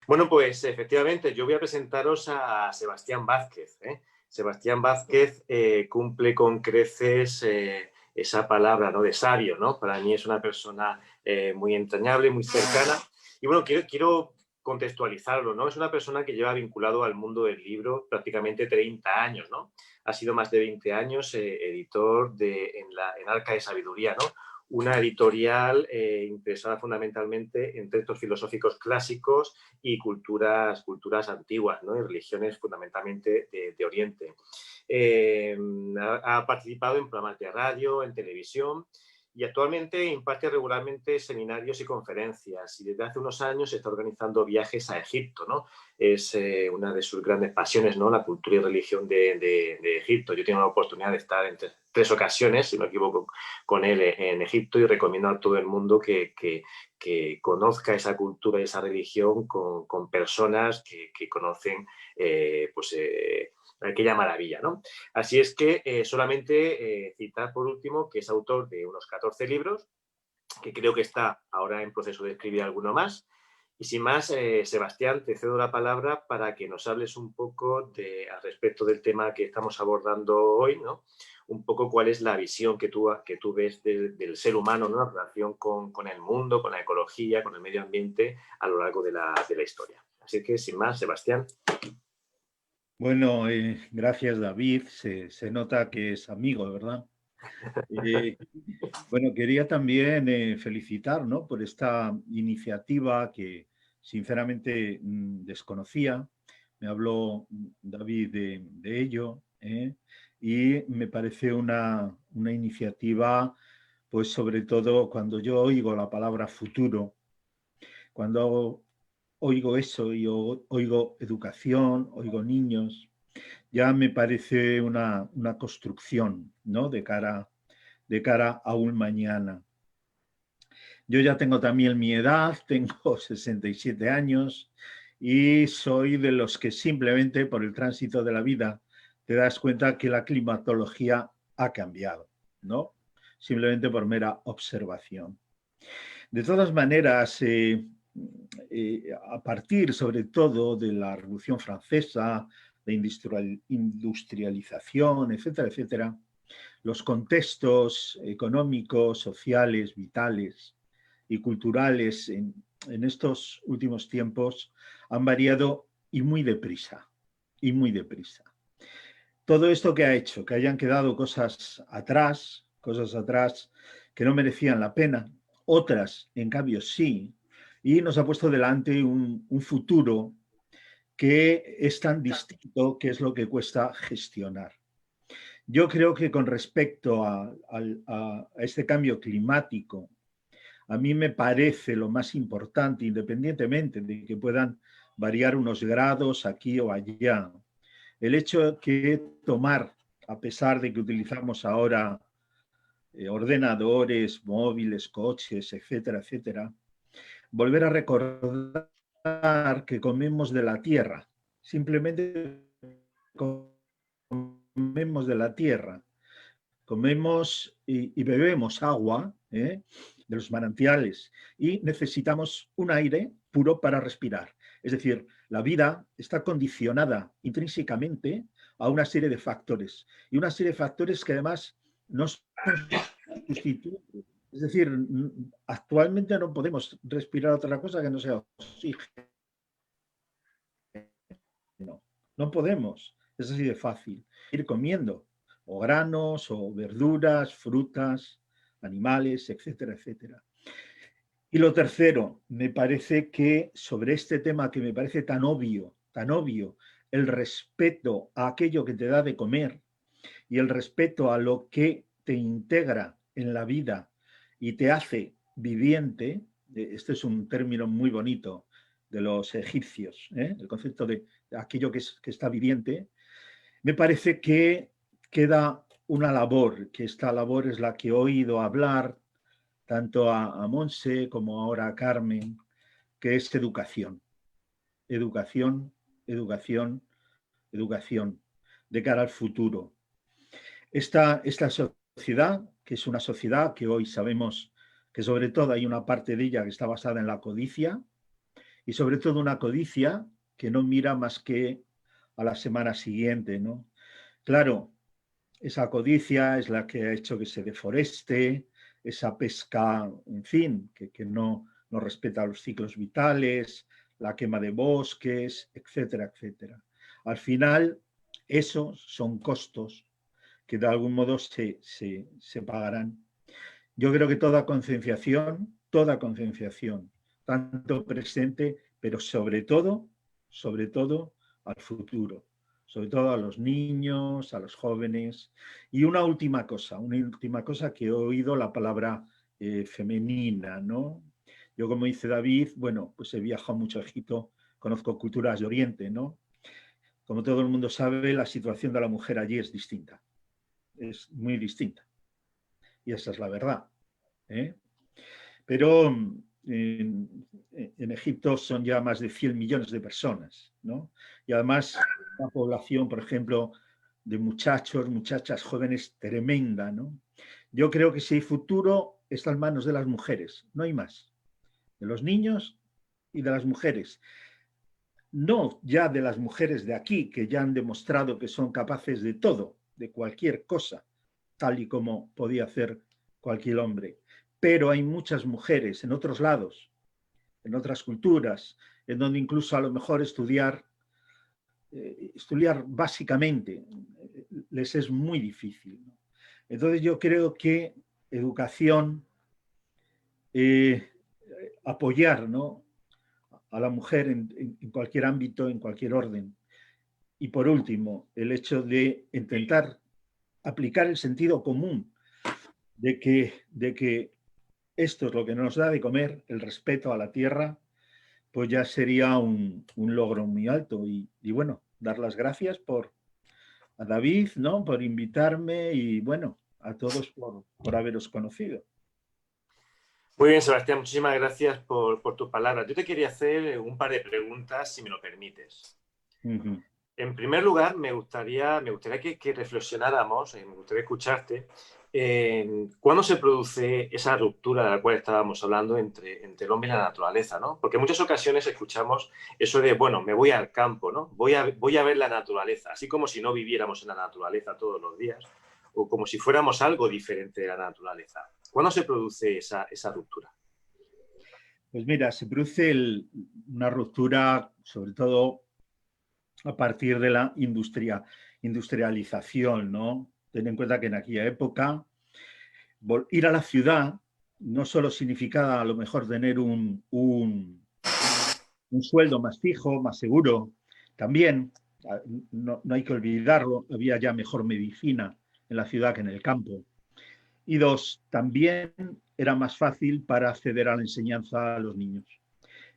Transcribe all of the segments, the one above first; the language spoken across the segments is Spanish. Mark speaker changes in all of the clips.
Speaker 1: Bueno, pues efectivamente, yo voy a presentaros a Sebastián Vázquez, ¿eh? Sebastián Vázquez cumple con creces esa palabra, ¿no?, de sabio, ¿no? Para mí es una persona muy entrañable, muy cercana. Y bueno, quiero contextualizarlo, ¿no? Es una persona que lleva vinculado al mundo del libro prácticamente 30 años, ¿no? Ha sido más de 20 años editor en Arca de Sabiduría, ¿no? Una editorial interesada fundamentalmente en textos filosóficos clásicos y culturas antiguas, ¿no?, y religiones fundamentalmente de Oriente. Ha participado en programas de radio, en televisión, y actualmente imparte regularmente seminarios y conferencias, y desde hace unos años está organizando viajes a Egipto, ¿no? Es una de sus grandes pasiones, ¿no?, la cultura y religión de Egipto. Yo tengo la oportunidad de estar en tres ocasiones, si no me equivoco, con él en Egipto, y recomiendo a todo el mundo que conozca esa cultura y esa religión con personas que conocen aquella maravilla, ¿no? Así es que solamente citar por último que es autor de unos 14 libros, que creo que está ahora en proceso de escribir alguno más. Y sin más, Sebastián, te cedo la palabra para que nos hables un poco al respecto del tema que estamos abordando hoy, ¿no? Un poco cuál es la visión que tú ves del ser humano, ¿no?, en relación con el mundo, con la ecología, con el medio ambiente a lo largo de la historia. Así que, sin más, Sebastián.
Speaker 2: Bueno, gracias David, se nota que es amigo, ¿verdad? Eh, bueno, quería también felicitar, ¿no?, por esta iniciativa que sinceramente desconocía. Me habló David de ello, y me parece una iniciativa, pues sobre todo cuando yo oigo la palabra futuro, cuando oigo eso y oigo educación, oigo niños, ya me parece una construcción, ¿no?, de cara a un mañana. Yo ya tengo también mi edad, tengo 67 años y soy de los que simplemente por el tránsito de la vida te das cuenta que la climatología ha cambiado, ¿no? Simplemente por mera observación. De todas maneras, a partir sobre todo de la Revolución Francesa, de industrialización, etcétera, etcétera, los contextos económicos, sociales, vitales y culturales en estos últimos tiempos han variado y muy deprisa, y muy deprisa. Todo esto que ha hecho que hayan quedado cosas atrás que no merecían la pena, otras en cambio sí, y nos ha puesto delante un futuro que es tan distinto que es lo que cuesta gestionar. Yo creo que con respecto a este cambio climático, a mí me parece lo más importante, independientemente de que puedan variar unos grados aquí o allá, el hecho que tomar, a pesar de que utilizamos ahora ordenadores, móviles, coches, etcétera, etcétera, volver a recordar que comemos de la tierra, simplemente comemos de la tierra, comemos y bebemos agua de los manantiales y necesitamos un aire puro para respirar. Es decir, la vida está condicionada intrínsecamente a una serie de factores y una serie de factores que además no son sustituibles. Es decir, actualmente no podemos respirar otra cosa que no sea oxígeno. No podemos. Es así de fácil. Ir comiendo o granos o verduras, frutas, animales, etcétera, etcétera. Y lo tercero, me parece que sobre este tema que me parece tan obvio, el respeto a aquello que te da de comer y el respeto a lo que te integra en la vida y te hace viviente, este es un término muy bonito de los egipcios, el concepto de aquello que está viviente, me parece que queda una labor, que esta labor es la que he oído hablar tanto a Monse como ahora a Carmen, que es educación. Educación, educación, educación, de cara al futuro. Esta sociedad, que es una sociedad que hoy sabemos que sobre todo hay una parte de ella que está basada en la codicia y sobre todo una codicia que no mira más que a la semana siguiente, ¿no? Claro, esa codicia es la que ha hecho que se deforeste, esa pesca, en fin, que no respeta los ciclos vitales, la quema de bosques, etcétera, etcétera. Al final, esos son costos que de algún modo se pagarán. Yo creo que toda concienciación, tanto presente, pero sobre todo al futuro, sobre todo a los niños, a los jóvenes. Y una última cosa que he oído la palabra femenina, ¿no? Yo, como dice David, bueno, pues he viajado mucho a Egipto, conozco culturas de Oriente, ¿no? Como todo el mundo sabe, la situación de la mujer allí es distinta, es muy distinta. Y esa es la verdad, ¿eh? Pero en Egipto son ya más de 100 millones de personas, ¿no? Y además una población, por ejemplo, de muchachos, muchachas jóvenes tremenda, ¿no? Yo creo que si hay futuro está en manos de las mujeres, no hay más. De los niños y de las mujeres. No ya de las mujeres de aquí, que ya han demostrado que son capaces de todo, de cualquier cosa, tal y como podía hacer cualquier hombre. Pero hay muchas mujeres en otros lados, en otras culturas, en donde incluso a lo mejor estudiar básicamente les es muy difícil, ¿no? Entonces yo creo que educación, eh, apoyar, ¿no?, a la mujer en cualquier ámbito, en cualquier orden. Y por último, el hecho de intentar aplicar el sentido común de que esto es lo que nos da de comer, el respeto a la tierra, pues ya sería un logro muy alto. Y bueno, dar las gracias a David, ¿no?, por invitarme y bueno, a todos por haberos conocido.
Speaker 1: Muy bien, Sebastián, muchísimas gracias por tus palabras. Yo te quería hacer un par de preguntas, si me lo permites.
Speaker 2: Uh -huh.
Speaker 1: En primer lugar, me gustaría que reflexionáramos, me gustaría escucharte, ¿cuándo se produce esa ruptura de la cual estábamos hablando entre el hombre y la naturaleza, ¿no? Porque en muchas ocasiones escuchamos eso de, bueno, me voy al campo, ¿no? Voy a ver la naturaleza, así como si no viviéramos en la naturaleza todos los días, o como si fuéramos algo diferente de la naturaleza. ¿Cuándo se produce esa ruptura?
Speaker 2: Pues mira, se produce una ruptura, sobre todo a partir de la industrialización, ¿no? Ten en cuenta que en aquella época ir a la ciudad no solo significaba a lo mejor tener un sueldo más fijo, más seguro, también, no hay que olvidarlo, había ya mejor medicina en la ciudad que en el campo. Y dos, también era más fácil para acceder a la enseñanza a los niños.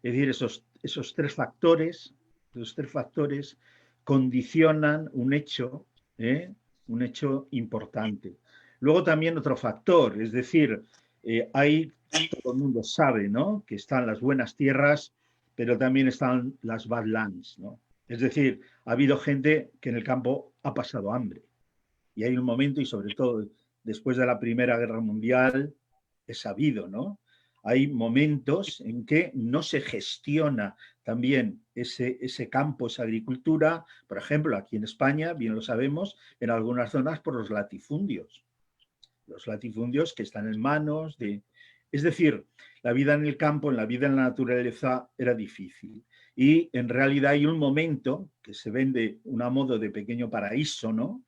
Speaker 2: Es decir, esos tres factores condicionan un hecho importante. Luego también otro factor, es decir, todo el mundo sabe, ¿no?, que están las buenas tierras, pero también están las badlands, ¿no? Es decir, ha habido gente que en el campo ha pasado hambre. Y hay un momento, y sobre todo después de la Primera Guerra Mundial, es sabido, ¿no? Hay momentos en que no se gestiona también ese campo, esa agricultura. Por ejemplo, aquí en España, bien lo sabemos, en algunas zonas por los latifundios. Los latifundios que están en manos de... Es decir, la vida en el campo, en la vida en la naturaleza era difícil. Y en realidad hay un momento que se vende a modo de pequeño paraíso, ¿no?,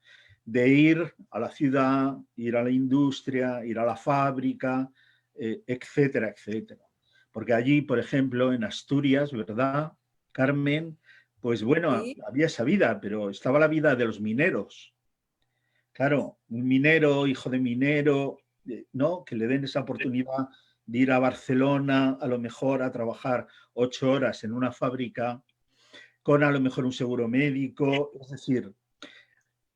Speaker 2: de ir a la ciudad, ir a la industria, ir a la fábrica, etcétera, etcétera. Porque allí, por ejemplo, en Asturias, ¿verdad, Carmen? Pues bueno,
Speaker 3: Sí.
Speaker 2: había esa vida, pero estaba la vida de los mineros. Claro, un minero, hijo de minero, ¿no?, que le den esa oportunidad de ir a Barcelona, a lo mejor a trabajar 8 horas en una fábrica, con a lo mejor un seguro médico. Es decir,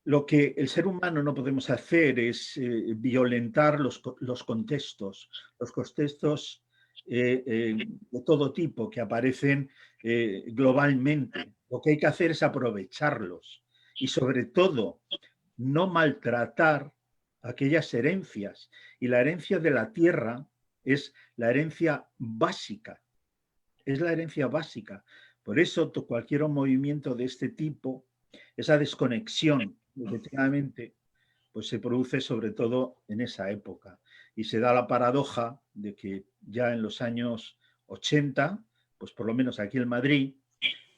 Speaker 2: lo que el ser humano no podemos hacer es violentar los contextos de todo tipo que aparecen globalmente. Lo que hay que hacer es aprovecharlos y sobre todo no maltratar aquellas herencias. Y la herencia de la tierra es la herencia básica. es la herencia básica. Por eso cualquier movimiento de este tipo, esa desconexión, efectivamente, pues se produce sobre todo en esa época. Y se da la paradoja de que ya en los años 80, pues por lo menos aquí en Madrid,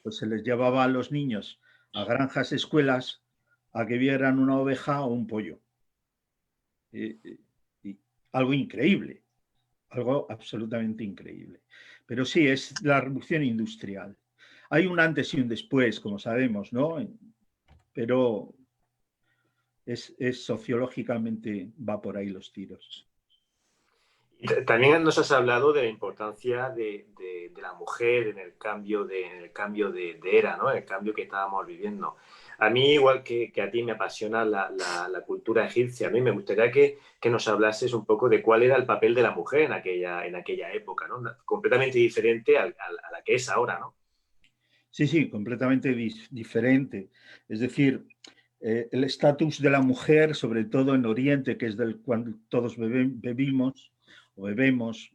Speaker 2: pues se les llevaba a los niños a granjas, escuelas, a que vieran una oveja o un pollo. Y algo increíble, algo absolutamente increíble. Pero sí, es la revolución industrial. Hay un antes y un después, como sabemos, ¿no? Pero sociológicamente va por ahí los tiros.
Speaker 1: Y también nos has hablado de la importancia de la mujer en el cambio de era, ¿no? El cambio que estábamos viviendo. A mí, igual que a ti, me apasiona la cultura egipcia. A mí me gustaría que nos hablases un poco de cuál era el papel de la mujer en aquella época, ¿no? Completamente diferente a la que es ahora, ¿no?
Speaker 2: Sí, sí, completamente diferente. Es decir, el estatus de la mujer, sobre todo en Oriente, que es del cual todos bebimos o bebemos,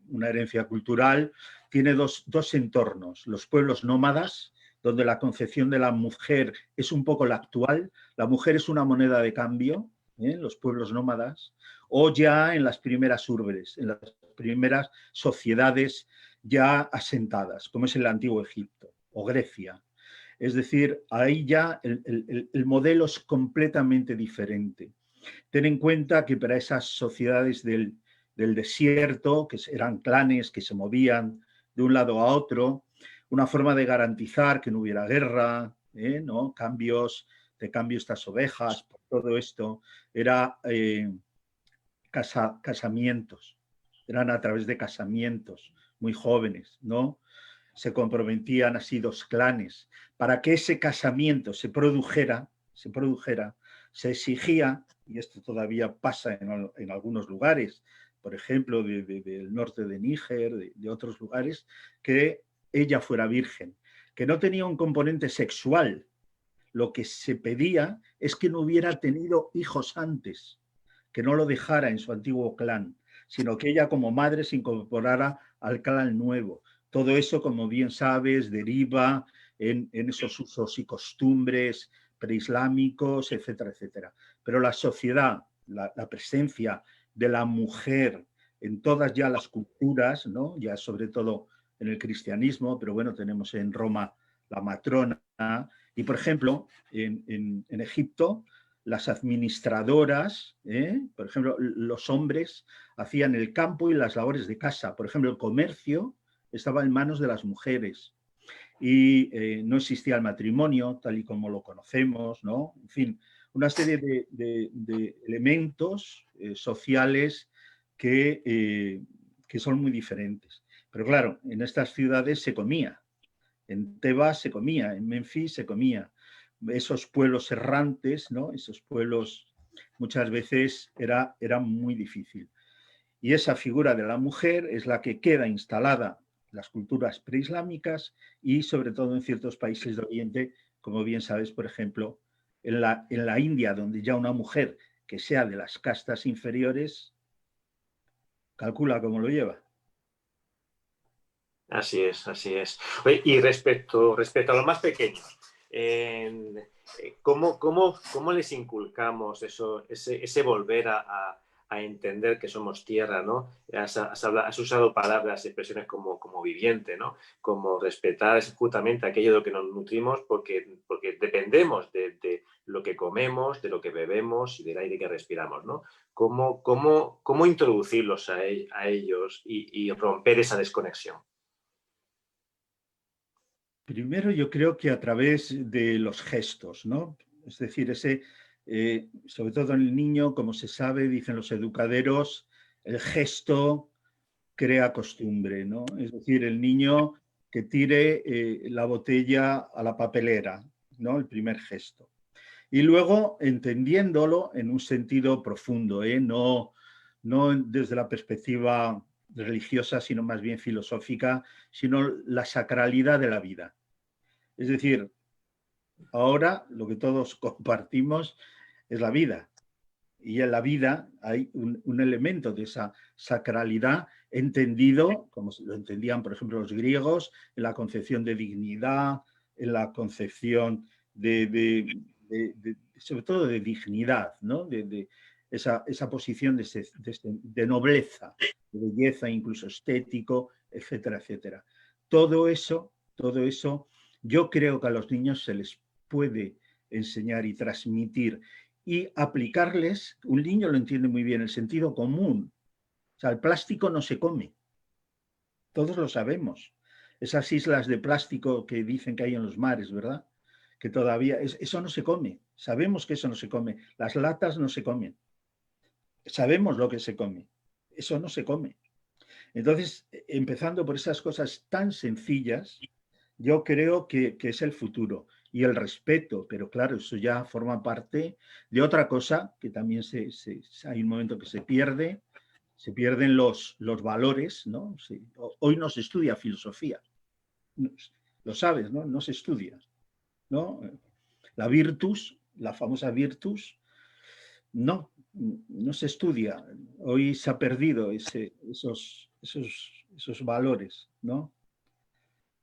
Speaker 2: una herencia cultural, tiene dos entornos. Los pueblos nómadas, donde la concepción de la mujer es un poco la actual. La mujer es una moneda de cambio, los pueblos nómadas, o ya en las primeras urbes, en las primeras sociedades ya asentadas, como es el antiguo Egipto o Grecia. Es decir, ahí ya el modelo es completamente diferente. Ten en cuenta que para esas sociedades del desierto, que eran clanes que se movían de un lado a otro, una forma de garantizar que no hubiera guerra, ¿no? Te cambio estas ovejas, por todo esto, era casamientos, eran a través de casamientos muy jóvenes, ¿no? Se comprometían así dos clanes. Para que ese casamiento se produjera, se exigía, y esto todavía pasa en algunos lugares, por ejemplo, del norte de Níger, de otros lugares, que ella fuera virgen, que no tenía un componente sexual. Lo que se pedía es que no hubiera tenido hijos antes, que no lo dejara en su antiguo clan, sino que ella como madre se incorporara al clan nuevo. Todo eso, como bien sabes, deriva en esos usos y costumbres preislámicos, etcétera, etcétera. Pero la sociedad, la presencia de la mujer en todas ya las culturas, ¿no? Ya sobre todo en el cristianismo, pero bueno, tenemos en Roma la matrona, y por ejemplo, en Egipto, las administradoras, por ejemplo, los hombres hacían el campo y las labores de casa. Por ejemplo, el comercio estaba en manos de las mujeres y no existía el matrimonio tal y como lo conocemos, ¿no? En fin, una serie de elementos sociales que son muy diferentes. Pero claro, en estas ciudades se comía. En Tebas se comía, en Memphis se comía. Esos pueblos errantes, ¿no? Esos pueblos muchas veces era muy difícil. Y esa figura de la mujer es la que queda instalada en las culturas preislámicas y sobre todo en ciertos países de Oriente, como bien sabes, por ejemplo, en la India, donde ya una mujer que sea de las castas inferiores, calcula cómo lo lleva.
Speaker 1: Así es, así es. Oye, y respecto a los más pequeños, ¿cómo les inculcamos ese volver a entender que somos tierra, ¿no? Has usado palabras, expresiones como viviente, ¿no? Como respetar justamente aquello de lo que nos nutrimos porque dependemos de lo que comemos, de lo que bebemos y del aire que respiramos, ¿no? ¿Cómo introducirlos a ellos y romper esa desconexión?
Speaker 2: Primero, yo creo que a través de los gestos, ¿no? Es decir, sobre todo en el niño, como se sabe, dicen los educaderos, el gesto crea costumbre, ¿no? Es decir, el niño que tire la botella a la papelera, ¿no? El primer gesto. Y luego entendiéndolo en un sentido profundo, no desde la perspectiva religiosa, sino más bien filosófica, sino la sacralidad de la vida. Es decir, ahora lo que todos compartimos es la vida. y en la vida hay un elemento de esa sacralidad entendido, como lo entendían, por ejemplo, los griegos, en la concepción de dignidad, en la concepción sobre todo de dignidad, ¿no? De esa posición de nobleza, de belleza, incluso estético, etcétera, etcétera. Todo eso, yo creo que a los niños se les puede enseñar y transmitir y aplicarles, un niño lo entiende muy bien, el sentido común. O sea, el plástico no se come, todos lo sabemos. Esas islas de plástico que dicen que hay en los mares, ¿verdad? Que todavía, eso no se come, sabemos que eso no se come, las latas no se comen, sabemos lo que se come, eso no se come. Entonces, empezando por esas cosas tan sencillas, yo creo que es el futuro y el respeto, pero claro, eso ya forma parte de otra cosa que también hay un momento que se pierden los valores, ¿no? Hoy no se estudia filosofía, lo sabes, ¿no? No se estudia, ¿no? La virtus, la famosa virtus, no se estudia. Hoy se ha perdido esos valores, ¿no?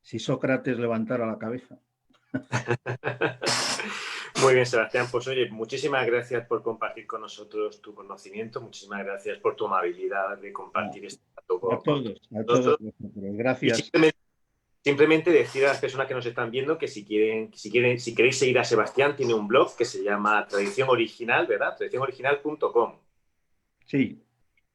Speaker 2: Si Sócrates levantara la cabeza.
Speaker 1: Muy bien, Sebastián. Pues oye, muchísimas gracias por compartir con nosotros tu conocimiento, muchísimas gracias por tu amabilidad de compartir este rato
Speaker 2: A
Speaker 1: con
Speaker 2: todos
Speaker 1: nosotros. Y
Speaker 2: gracias.
Speaker 1: simplemente decir a las personas que nos están viendo que si queréis seguir a Sebastián, tiene un blog que se llama Tradición Original, ¿verdad? Tradicionoriginal.com.
Speaker 2: Sí.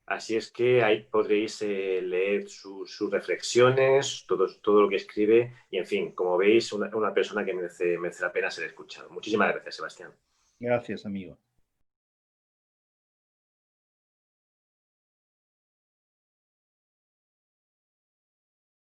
Speaker 1: Así es que ahí podréis leer sus reflexiones, todo lo que escribe y, en fin, como veis, una persona que merece la pena ser escuchado. Muchísimas gracias, Sebastián.
Speaker 2: Gracias, amigo.